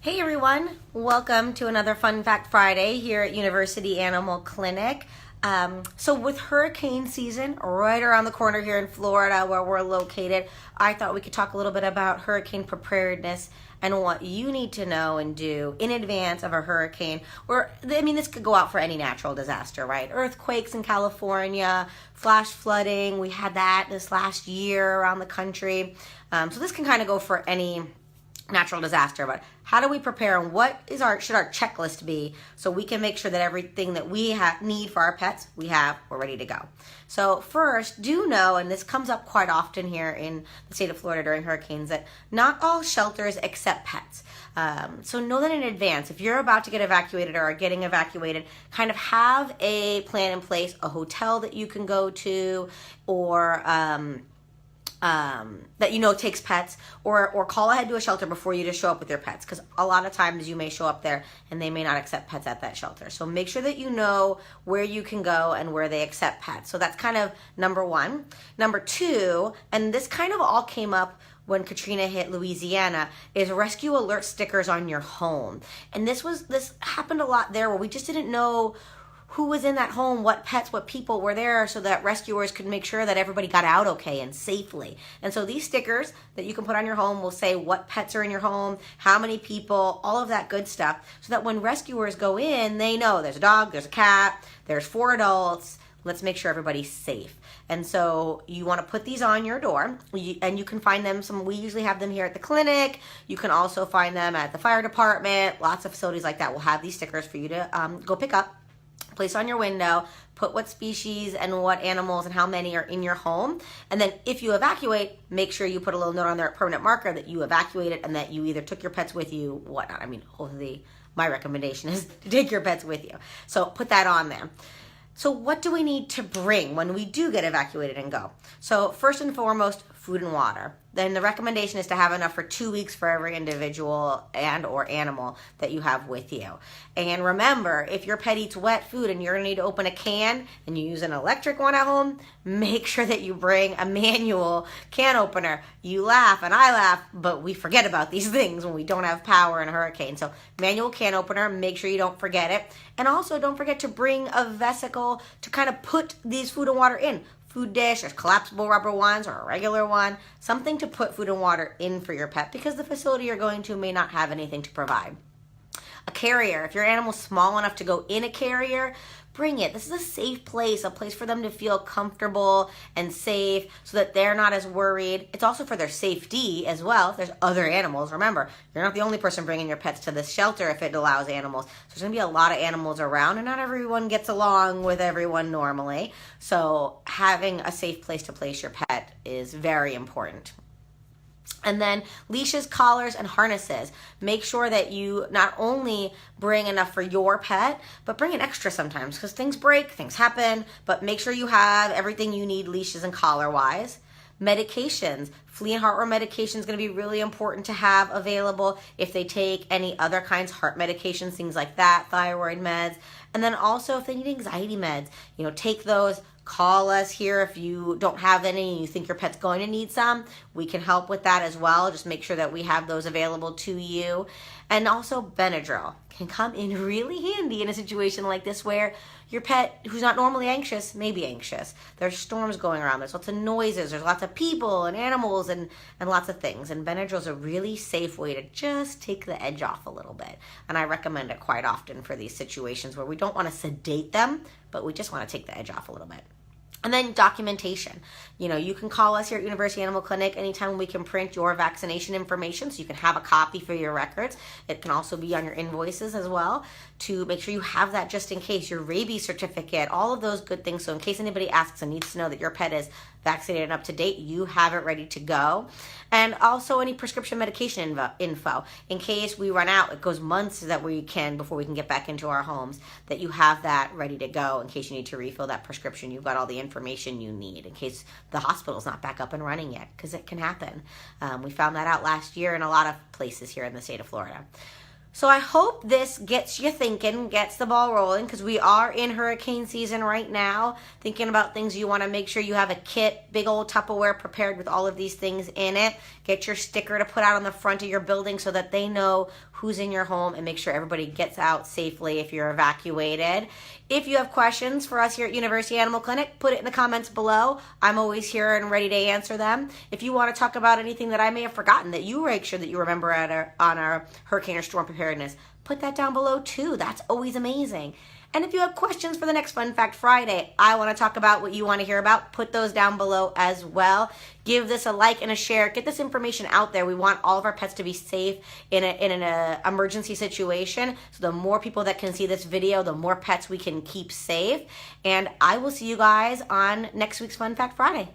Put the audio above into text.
Hey everyone, welcome to another Fun Fact Friday here at University Animal Clinic. So with hurricane season right around the corner here in Florida where we're located, I thought we could talk a little bit about hurricane preparedness and what you need to know and do in advance of a hurricane. This could go out for any natural disaster, right? Earthquakes in California, flash flooding, we had that this last year around the country. So this can kind of go for any natural disaster, but how do we prepare and what should our checklist be so we can make sure that everything that we need for our pets we're ready to go. So first, do know, and this comes up quite often here in the state of Florida during hurricanes, that not all shelters accept pets. So know that in advance. If you're about to get evacuated or are getting evacuated, kind of have a plan in place, a hotel that you can go to, or that you know takes pets, or call ahead to a shelter before you just show up with your pets, because a lot of times you may show up there and they may not accept pets at that shelter. So make sure that you know where you can go and where they accept pets. So that's kind of number one. Number two, and this kind of all came up when Katrina hit Louisiana, is rescue alert stickers on your home. And this happened a lot there where we just didn't know who was in that home, what pets, what people were there, so that rescuers could make sure that everybody got out okay and safely. And so these stickers that you can put on your home will say what pets are in your home, how many people, all of that good stuff, so that when rescuers go in, they know there's a dog, there's a cat, there's 4 adults, let's make sure everybody's safe. And so you want to put these on your door, and you can find them. We usually have them here at the clinic. You can also find them at the fire department. Lots of facilities like that will have these stickers for you to go pick up. Place on your window, put what species and what animals and how many are in your home. And then if you evacuate, make sure you put a little note on there, permanent marker, that you evacuated and that you either took your pets with you, whatnot. Hopefully my recommendation is to take your pets with you. So put that on there. So what do we need to bring when we do get evacuated and go? So first and foremost, food and water. Then the recommendation is to have enough for 2 weeks for every individual and or animal that you have with you. And remember, if your pet eats wet food and you're going to need to open a can and you use an electric one at home, make sure that you bring a manual can opener. You laugh and I laugh, but we forget about these things when we don't have power in a hurricane. So manual can opener, make sure you don't forget it. And also don't forget to bring a vesicle to kind of put these food and water in. Food dish, there's collapsible rubber ones or a regular one, something to put food and water in for your pet, because the facility you're going to may not have anything to provide. A carrier, if your animal's small enough to go in a carrier, bring it. This is a safe place, a place for them to feel comfortable and safe so that they're not as worried. It's also for their safety as well. If there's other animals, remember, you're not the only person bringing your pets to this shelter if it allows animals. So there's going to be a lot of animals around, and not everyone gets along with everyone normally. So having a safe place to place your pet is very important. And then leashes, collars, and harnesses. Make sure that you not only bring enough for your pet, but bring an extra sometimes, because things break, things happen, but make sure you have everything you need leashes and collar-wise. Medications. Flea and heartworm medication is going to be really important to have available if they take any other kinds, heart medications, things like that, thyroid meds. And then also if they need anxiety meds, take those. Call us here if you don't have any and you think your pet's going to need some. We can help with that as well. Just make sure that we have those available to you. And also Benadryl can come in really handy in a situation like this where your pet, who's not normally anxious, may be anxious. There's storms going around. There's lots of noises. There's lots of people and animals and lots of things. And Benadryl is a really safe way to just take the edge off a little bit. And I recommend it quite often for these situations where we don't want to sedate them, but we just want to take the edge off a little bit. And then documentation. You can call us here at University Animal Clinic anytime. We can print your vaccination information so you can have a copy for your records. It can also be on your invoices as well, to make sure you have that just in case. Your rabies certificate, all of those good things. So in case anybody asks and needs to know that your pet is vaccinated and up to date, you have it ready to go. And also any prescription medication info. In case we run out, it goes months before we can get back into our homes, that you have that ready to go in case you need to refill that prescription. You've got all the information you need in case the hospital's not back up and running yet, because it can happen. We found that out last year in a lot of places here in the state of Florida. So I hope this gets you thinking, gets the ball rolling, because we are in hurricane season right now. Thinking about things you want to make sure you have a kit, big old Tupperware prepared with all of these things in it. Get your sticker to put out on the front of your building so that they know who's in your home, and make sure everybody gets out safely if you're evacuated. If you have questions for us here at University Animal Clinic, put it in the comments below. I'm always here and ready to answer them. If you want to talk about anything that I may have forgotten that you make sure that you remember on our hurricane or storm preparedness, put that down below too. That's always amazing. And if you have questions for the next Fun Fact Friday, I want to talk about what you want to hear about, put those down below as well. Give this a like and a share. Get this information out there. We want all of our pets to be safe in an emergency situation. So the more people that can see this video, the more pets we can keep safe. And I will see you guys on next week's Fun Fact Friday.